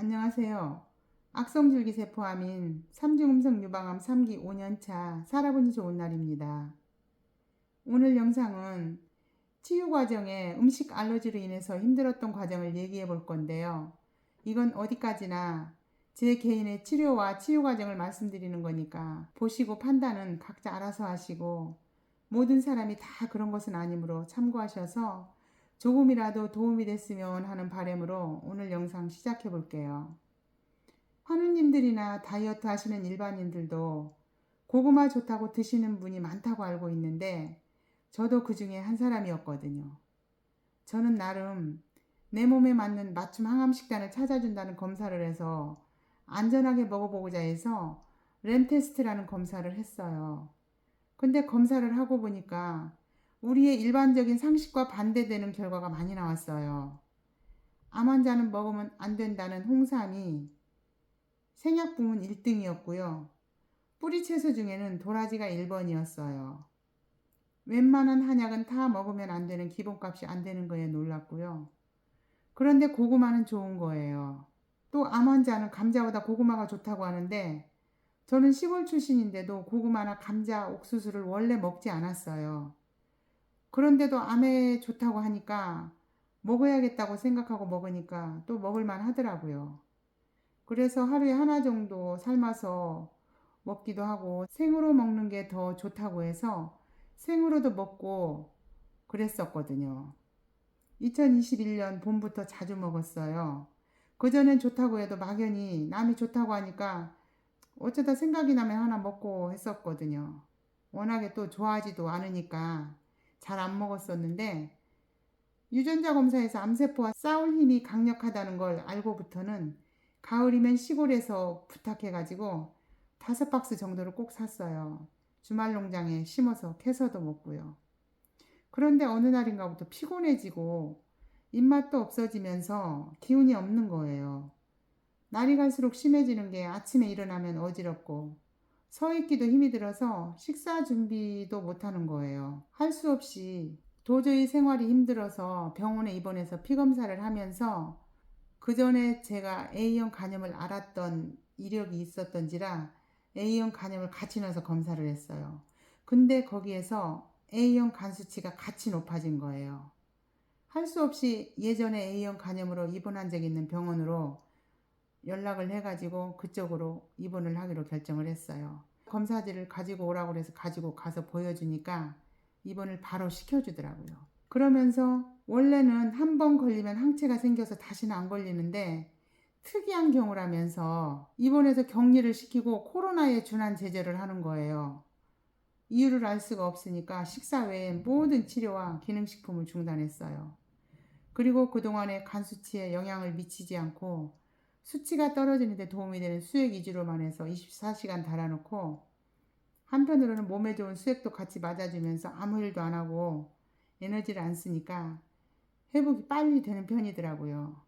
안녕하세요. 악성줄기세포암인 삼중음성 유방암 3기 5년차 살아보니 좋은 날입니다. 오늘 영상은 치유 과정에 음식 알러지로 인해서 힘들었던 과정을 얘기해 볼 건데요. 이건 어디까지나 제 개인의 치료와 치유 과정을 말씀드리는 거니까 보시고 판단은 각자 알아서 하시고, 모든 사람이 다 그런 것은 아니므로 참고하셔서 조금이라도 도움이 됐으면 하는 바람으로 오늘 영상 시작해 볼게요. 환우님들이나 다이어트 하시는 일반인들도 고구마 좋다고 드시는 분이 많다고 알고 있는데, 저도 그 중에 한 사람이었거든요. 저는 나름 내 몸에 맞는 맞춤 항암 식단을 찾아준다는 검사를 해서 안전하게 먹어보고자 해서 램 테스트라는 검사를 했어요. 근데 검사를 하고 보니까 우리의 일반적인 상식과 반대되는 결과가 많이 나왔어요. 암 환자는 먹으면 안 된다는 홍삼이 생약 부문 1등이었고요. 뿌리채소 중에는 도라지가 1번이었어요. 웬만한 한약은 다 먹으면 안 되는 기본값이 안 되는 거에 놀랐고요. 그런데 고구마는 좋은 거예요. 또 암 환자는 감자보다 고구마가 좋다고 하는데, 저는 시골 출신인데도 고구마나 감자, 옥수수를 원래 먹지 않았어요. 그런데도 암에 좋다고 하니까 먹어야겠다고 생각하고 먹으니까 또 먹을만 하더라고요. 그래서 하루에 하나 정도 삶아서 먹기도 하고, 생으로 먹는 게 더 좋다고 해서 생으로도 먹고 그랬었거든요. 2021년 봄부터 자주 먹었어요. 그전엔 좋다고 해도 막연히 남이 좋다고 하니까 어쩌다 생각이 나면 하나 먹고 했었거든요. 워낙에 또 좋아하지도 않으니까 잘 안 먹었었는데, 유전자 검사에서 암세포와 싸울 힘이 강력하다는 걸 알고부터는 가을이면 시골에서 부탁해가지고 5박스 정도를 꼭 샀어요. 주말 농장에 심어서 캐서도 먹고요. 그런데 어느 날인가부터 피곤해지고 입맛도 없어지면서 기운이 없는 거예요. 날이 갈수록 심해지는 게 아침에 일어나면 어지럽고, 서 있기도 힘이 들어서 식사 준비도 못하는 거예요. 할 수 없이 도저히 생활이 힘들어서 병원에 입원해서 피검사를 하면서, 그 전에 제가 A형 간염을 알았던 이력이 있었던지라 A형 간염을 같이 넣어서 검사를 했어요. 근데 거기에서 A형 간 수치가 같이 높아진 거예요. 할 수 없이 예전에 A형 간염으로 입원한 적 있는 병원으로 연락을 해가지고 그쪽으로 입원을 하기로 결정을 했어요. 검사지를 가지고 오라고 해서 가지고 가서 보여주니까 입원을 바로 시켜주더라고요. 그러면서 원래는 한 번 걸리면 항체가 생겨서 다시는 안 걸리는데, 특이한 경우라면서 입원해서 격리를 시키고 코로나에 준한 제재를 하는 거예요. 이유를 알 수가 없으니까 식사 외에 모든 치료와 기능식품을 중단했어요. 그리고 그동안의 간 수치에 영향을 미치지 않고 수치가 떨어지는데 도움이 되는 수액 위주로만 해서 24시간 달아놓고, 한편으로는 몸에 좋은 수액도 같이 맞아주면서 아무 일도 안 하고 에너지를 안 쓰니까 회복이 빨리 되는 편이더라고요.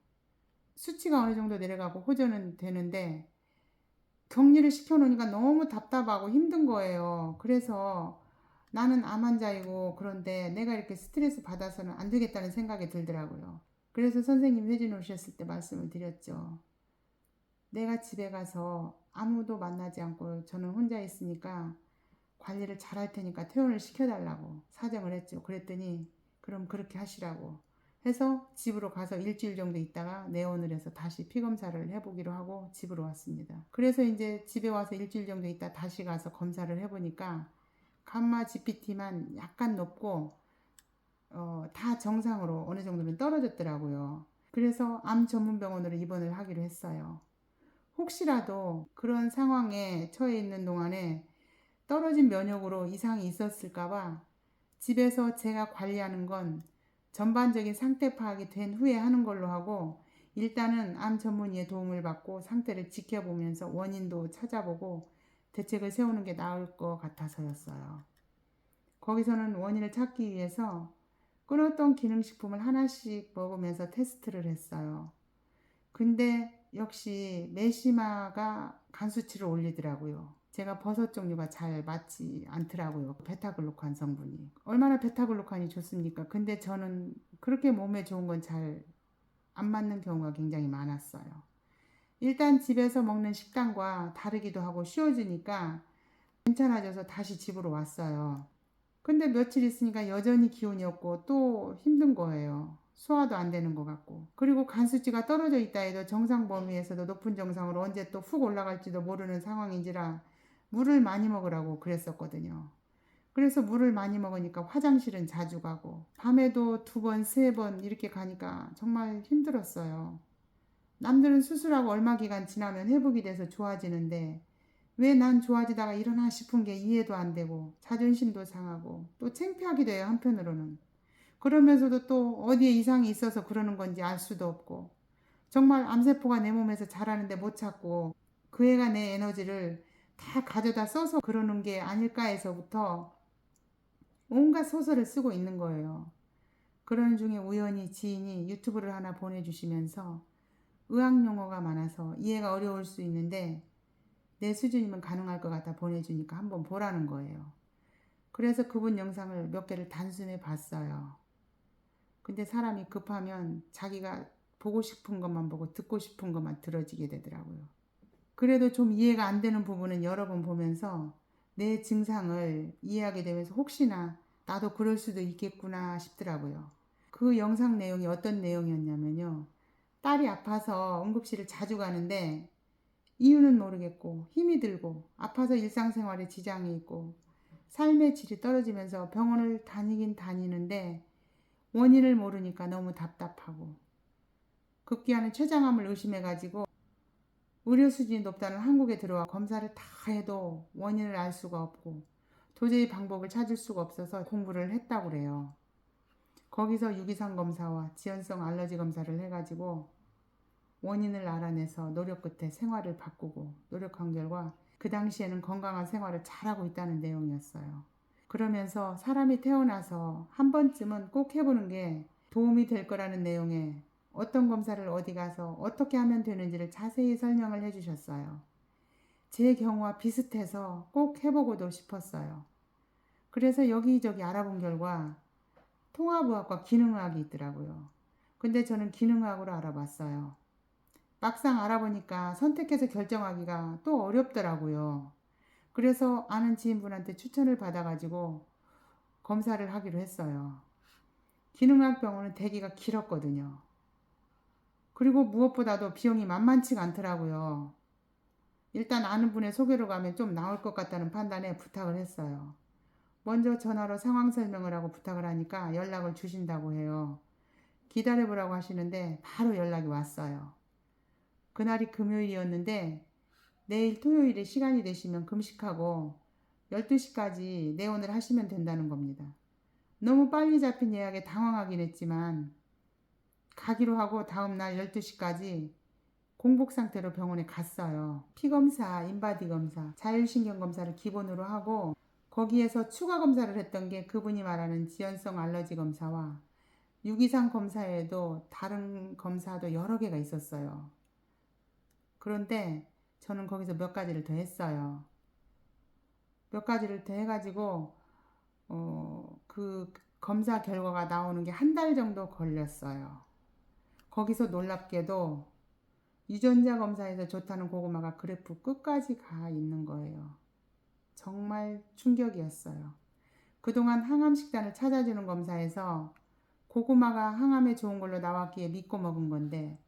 수치가 어느 정도 내려가고 호전은 되는데 격리를 시켜놓으니까 너무 답답하고 힘든 거예요. 그래서 나는 암 환자이고 그런데 내가 이렇게 스트레스 받아서는 안 되겠다는 생각이 들더라고요. 그래서 선생님 회진 오셨을 때 말씀을 드렸죠. 내가 집에 가서 아무도 만나지 않고 저는 혼자 있으니까 관리를 잘 할 테니까 퇴원을 시켜달라고 사정을 했죠. 그랬더니 그럼 그렇게 하시라고 해서 집으로 가서 일주일 정도 있다가 내원을 해서 다시 피검사를 해보기로 하고 집으로 왔습니다. 그래서 이제 집에 와서 일주일 정도 있다 다시 가서 검사를 해보니까 감마 GPT만 약간 높고 다 정상으로 어느 정도는 떨어졌더라고요. 그래서 암 전문병원으로 입원을 하기로 했어요. 혹시라도 그런 상황에 처해 있는 동안에 떨어진 면역으로 이상이 있었을까봐 집에서 제가 관리하는 건 전반적인 상태 파악이 된 후에 하는 걸로 하고, 일단은 암 전문의의 도움을 받고 상태를 지켜보면서 원인도 찾아보고 대책을 세우는 게 나을 것 같아서였어요. 거기서는 원인을 찾기 위해서 끊었던 기능식품을 하나씩 먹으면서 테스트를 했어요. 근데 역시 메시마가 간 수치를 올리더라고요. 제가 버섯 종류가 잘 맞지 않더라고요. 베타글루칸 성분이. 얼마나 베타글루칸이 좋습니까? 근데 저는 그렇게 몸에 좋은 건 잘 안 맞는 경우가 굉장히 많았어요. 일단 집에서 먹는 식단과 다르기도 하고 쉬워지니까 괜찮아져서 다시 집으로 왔어요. 근데 며칠 있으니까 여전히 기운이 없고 또 힘든 거예요. 소화도 안 되는 것 같고. 그리고 간 수치가 떨어져 있다 해도 정상 범위에서도 높은 정상으로 언제 또 훅 올라갈지도 모르는 상황인지라 물을 많이 먹으라고 그랬었거든요. 그래서 물을 많이 먹으니까 화장실은 자주 가고 밤에도 2번, 3번 이렇게 가니까 정말 힘들었어요. 남들은 수술하고 얼마 기간 지나면 회복이 돼서 좋아지는데 왜 난 좋아지다가 일어나 싶은 게 이해도 안 되고 자존심도 상하고 또 창피하기도 해요, 한편으로는. 그러면서도 또 어디에 이상이 있어서 그러는 건지 알 수도 없고 정말 암세포가 내 몸에서 자라는데 못 찾고 그 애가 내 에너지를 다 가져다 써서 그러는 게 아닐까 해서부터 온갖 소설을 쓰고 있는 거예요. 그러는 중에 우연히 지인이 유튜브를 하나 보내주시면서 의학 용어가 많아서 이해가 어려울 수 있는데 내 수준이면 가능할 것 같아 보내주니까 한번 보라는 거예요. 그래서 그분 영상을 몇 개를 단순히 봤어요. 근데 사람이 급하면 자기가 보고 싶은 것만 보고 듣고 싶은 것만 들어지게 되더라고요. 그래도 좀 이해가 안 되는 부분은 여러 번 보면서 내 증상을 이해하게 되면서 혹시나 나도 그럴 수도 있겠구나 싶더라고요. 그 영상 내용이 어떤 내용이었냐면요. 딸이 아파서 응급실을 자주 가는데 이유는 모르겠고 힘이 들고 아파서 일상생활에 지장이 있고 삶의 질이 떨어지면서 병원을 다니긴 다니는데 원인을 모르니까 너무 답답하고 급기야는 췌장암을 의심해가지고 의료 수준이 높다는 한국에 들어와 검사를 다 해도 원인을 알 수가 없고 도저히 방법을 찾을 수가 없어서 공부를 했다고 그래요. 거기서 유기산 검사와 지연성 알러지 검사를 해가지고 원인을 알아내서 노력 끝에 생활을 바꾸고 노력한 결과 그 당시에는 건강한 생활을 잘하고 있다는 내용이었어요. 그러면서 사람이 태어나서 한 번쯤은 꼭 해보는 게 도움이 될 거라는 내용에 어떤 검사를 어디 가서 어떻게 하면 되는지를 자세히 설명을 해주셨어요. 제 경우와 비슷해서 꼭 해보고도 싶었어요. 그래서 여기저기 알아본 결과 통합의학과 기능의학이 있더라고요. 근데 저는 기능의학으로 알아봤어요. 막상 알아보니까 선택해서 결정하기가 또 어렵더라고요. 그래서 아는 지인분한테 추천을 받아가지고 검사를 하기로 했어요. 기능학 병원은 대기가 길었거든요. 그리고 무엇보다도 비용이 만만치가 않더라고요. 일단 아는 분의 소개로 가면 좀 나을 것 같다는 판단에 부탁을 했어요. 먼저 전화로 상황 설명을 하고 부탁을 하니까 연락을 주신다고 해요. 기다려보라고 하시는데 바로 연락이 왔어요. 그날이 금요일이었는데 내일 토요일에 시간이 되시면 금식하고 12시까지 내원을 하시면 된다는 겁니다. 너무 빨리 잡힌 예약에 당황하긴 했지만 가기로 하고 다음날 12시까지 공복 상태로 병원에 갔어요. 피검사, 인바디 검사, 자율신경 검사를 기본으로 하고 거기에서 추가 검사를 했던 게 그분이 말하는 지연성 알러지 검사와 유기산 검사에도 다른 검사도 여러 개가 있었어요. 그런데 저는 거기서 몇 가지를 더 했어요. 몇 가지를 더 해가지고 그 검사 결과가 나오는 게 한 달 정도 걸렸어요. 거기서 놀랍게도 유전자 검사에서 좋다는 고구마가 그래프 끝까지 가 있는 거예요. 정말 충격이었어요. 그동안 항암 식단을 찾아주는 검사에서 고구마가 항암에 좋은 걸로 나왔기에 믿고 먹은 건데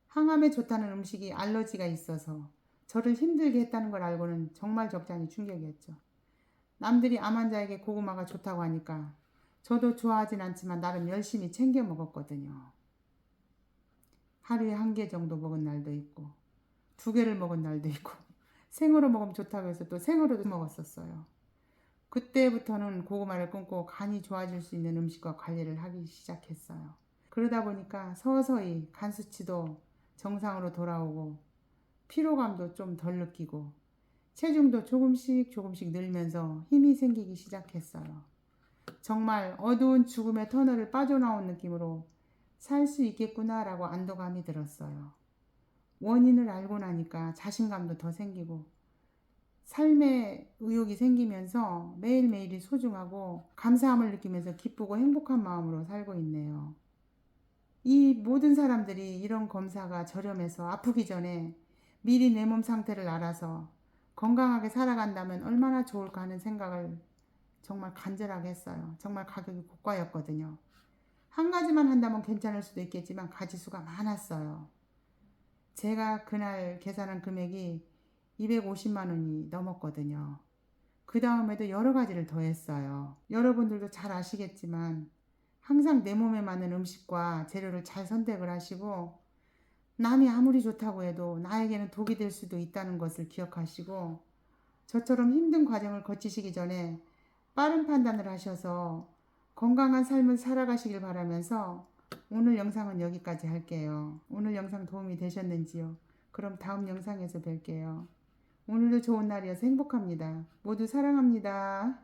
항암에 좋다는 음식이 알러지가 있어서 저를 힘들게 했다는 걸 알고는 정말 적잖이 충격이었죠. 남들이 암 환자에게 고구마가 좋다고 하니까 저도 좋아하진 않지만 나름 열심히 챙겨 먹었거든요. 하루에 1개 정도 먹은 날도 있고 2개를 먹은 날도 있고 생으로 먹으면 좋다고 해서 또 생으로도 먹었었어요. 그때부터는 고구마를 끊고 간이 좋아질 수 있는 음식과 관리를 하기 시작했어요. 그러다 보니까 서서히 간 수치도 정상으로 돌아오고 피로감도 좀 덜 느끼고 체중도 조금씩 조금씩 늘면서 힘이 생기기 시작했어요. 정말 어두운 죽음의 터널을 빠져나온 느낌으로 살 수 있겠구나라고 안도감이 들었어요. 원인을 알고 나니까 자신감도 더 생기고 삶의 의욕이 생기면서 매일매일이 소중하고 감사함을 느끼면서 기쁘고 행복한 마음으로 살고 있네요. 이 모든 사람들이 이런 검사가 저렴해서 아프기 전에 미리 내 몸 상태를 알아서 건강하게 살아간다면 얼마나 좋을까 하는 생각을 정말 간절하게 했어요. 정말 가격이 고가였거든요. 한 가지만 한다면 괜찮을 수도 있겠지만 가지수가 많았어요. 제가 그날 계산한 금액이 250만 원이 넘었거든요. 그 다음에도 여러 가지를 더했어요. 여러분들도 잘 아시겠지만 항상 내 몸에 맞는 음식과 재료를 잘 선택을 하시고 남이 아무리 좋다고 해도 나에게는 독이 될 수도 있다는 것을 기억하시고 저처럼 힘든 과정을 거치시기 전에 빠른 판단을 하셔서 건강한 삶을 살아가시길 바라면서 오늘 영상은 여기까지 할게요. 오늘 영상 도움이 되셨는지요? 그럼 다음 영상에서 뵐게요. 오늘도 좋은 날이어서 행복합니다. 모두 사랑합니다.